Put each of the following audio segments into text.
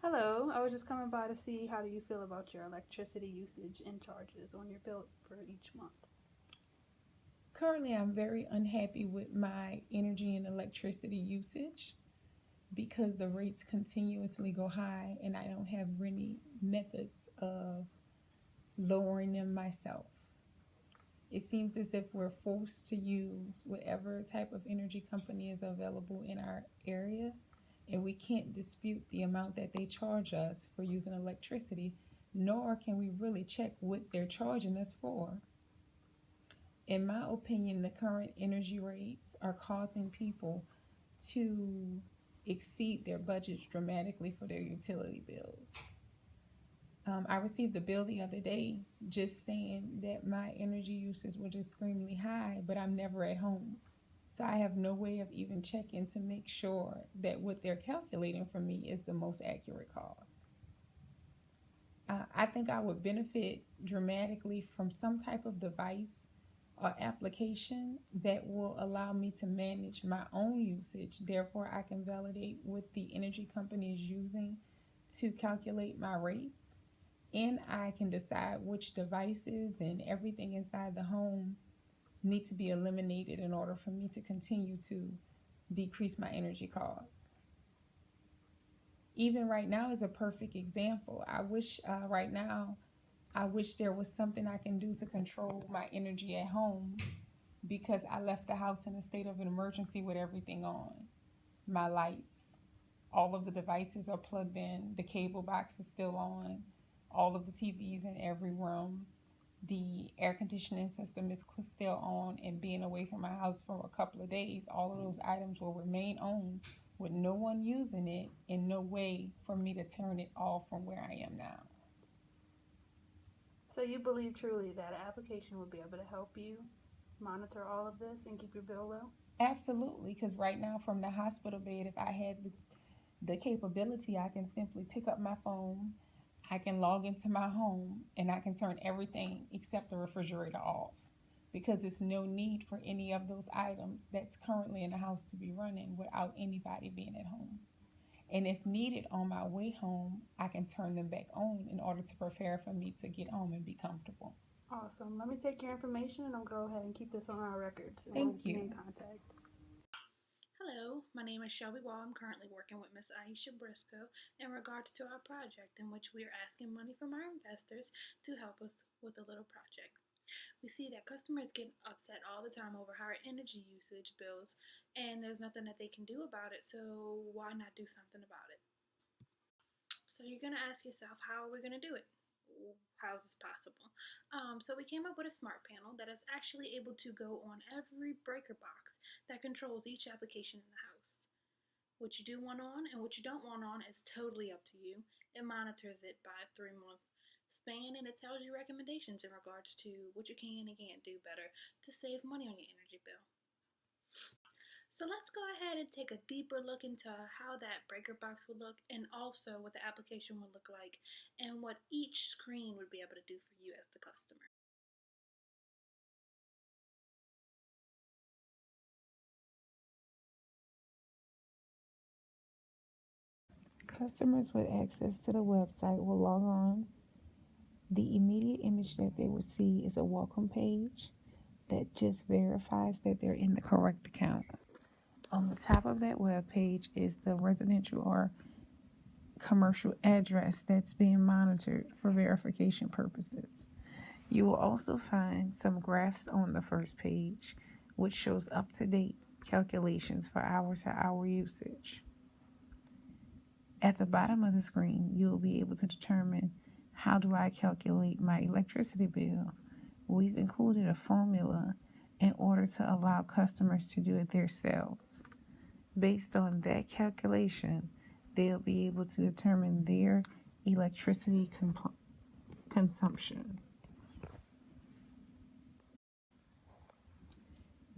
Hello, I was just coming by to see how do you feel about your electricity usage and charges on your bill for each month. Currently, I'm very unhappy with my energy and electricity usage because the rates continuously go high and I don't have any methods of lowering them myself. It seems as if we're forced to use whatever type of energy company is available in our area, and we can't dispute the amount that they charge us for using electricity, nor can we really check what they're charging us for. In my opinion, the current energy rates are causing people to exceed their budgets dramatically for their utility bills. I received a bill the other day just saying that my energy uses were extremely high, but I'm never at home. So I have no way of even checking to make sure that what they're calculating for me is the most accurate cost. I think I would benefit dramatically from some type of device or application that will allow me to manage my own usage. Therefore, I can validate what the energy company is using to calculate my rates, and I can decide which devices and everything inside the home need to be eliminated in order for me to continue to decrease my energy costs. Even right now is a perfect example. I wish there was something I can do to control my energy at home because I left the house in a state of an emergency with everything on. My lights, all of the devices are plugged in, the cable box is still on, all of the TVs in every room, the air conditioning system is still on, and being away from my house for a couple of days, all of those items will remain on with no one using it and no way for me to turn it off from where I am now. So you believe truly that an application will be able to help you monitor all of this and keep your bill low? Absolutely, because right now from the hospital bed, if I had the capability, I can simply pick up my phone, I can log into my home, and I can turn everything except the refrigerator off because it's no need for any of those items that's currently in the house to be running without anybody being at home. And if needed on my way home, I can turn them back on in order to prepare for me to get home and be comfortable. Awesome. Let me take your information and I'll go ahead and keep this on our records and we'll Thank be you. in contact. Hello, my name is Shelby Wall. I'm currently working with Miss Aisha Briscoe in regards to our project in which we are asking money from our investors to help us with a little project. We see that customers get upset all the time over higher energy usage bills, and there's nothing that they can do about it, so why not do something about it? So you're going to ask yourself, how are we going to do it? How is this possible? So we came up with a smart panel that is actually able to go on every breaker box that controls each application in the house. What you do want on and what you don't want on is totally up to you. It monitors it by a 3 month span and it tells you recommendations in regards to what you can and can't do better to save money on your energy bill. So let's go ahead and take a deeper look into how that breaker box would look and also what the application would look like and what each screen would be able to do for you as the customer. Customers with access to the website will log on. The immediate image that they will see is a welcome page that just verifies that they're in the correct account. On the top of that web page is the residential or commercial address that's being monitored for verification purposes. You will also find some graphs on the first page, which shows up to date calculations for hour to hour usage. At the bottom of the screen, you will be able to determine how do I calculate my electricity bill. We've included a formula in order to allow customers to do it themselves. Based on that calculation, they'll be able to determine their electricity consumption.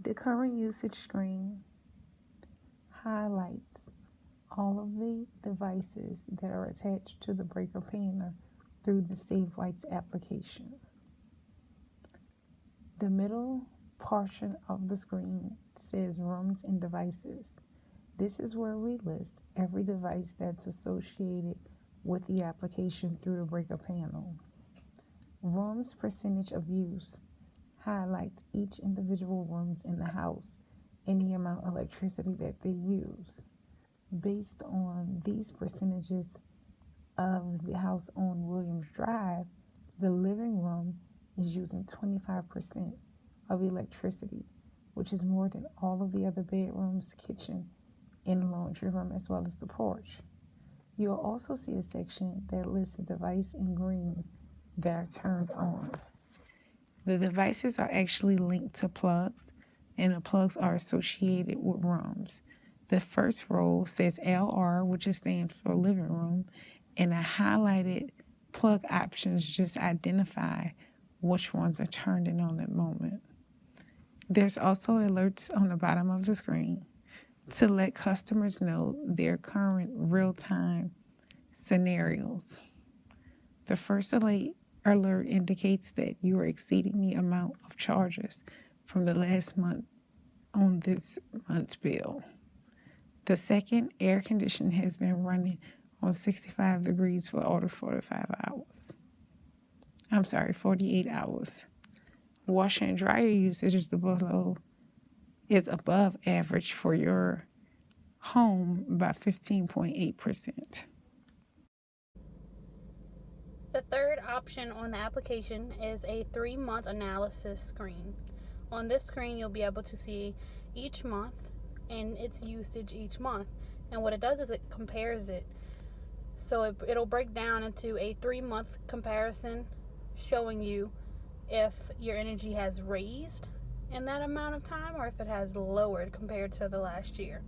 The current usage screen highlights all of the devices that are attached to the breaker panel through the Save Lights application. The middle portion of the screen says Rooms and Devices. This is where we list every device that's associated with the application through the breaker panel. Room's percentage of use highlights each individual rooms in the house and the amount of electricity that they use. Based on these percentages of the house on Williams Drive, the living room is using 25% of electricity, which is more than all of the other bedrooms, kitchen, and laundry room, as well as the porch. You'll also see a section that lists a device in green that are turned on. The devices are actually linked to plugs, and the plugs are associated with rooms. The first row says LR, which stands for living room, and the highlighted plug options just identify which ones are turned in on that moment. There's also alerts on the bottom of the screen to let customers know their current real-time scenarios. The first alert indicates that you are exceeding the amount of charges from the last month on this month's bill. The second, air conditioning has been running on 65 degrees for over 48 hours. Washer and dryer usage is above average for your home by 15.8%. The third option on the application is a 3-month analysis screen. On this screen, you'll be able to see each month and its usage each month. And what it does is it compares it. So it'll break down into a 3-month comparison, showing you if your energy has raised in that amount of time or if it has lowered compared to the last year.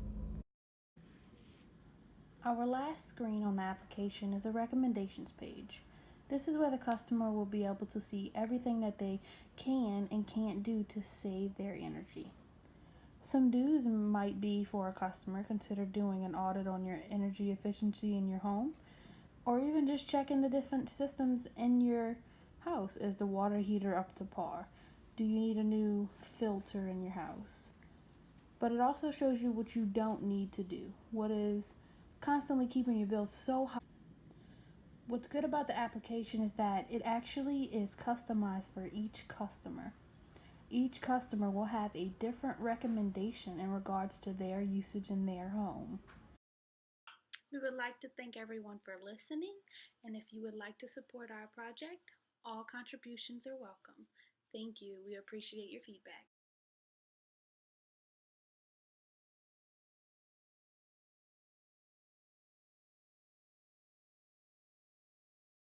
Our last screen on the application is a recommendations page. This is where the customer will be able to see everything that they can and can't do to save their energy. Some do's might be for a customer: consider doing an audit on your energy efficiency in your home, or even just checking the different systems in your house. Is the water heater up to par? Do you need a new filter in your house? But it also shows you what you don't need to do, what is constantly keeping your bills so high. What's good about the application is that it actually is customized for each customer. Each customer will have a different recommendation in regards to their usage in their home. We would like to thank everyone for listening, and if you would like to support our project, all contributions are welcome. Thank you. We appreciate your feedback.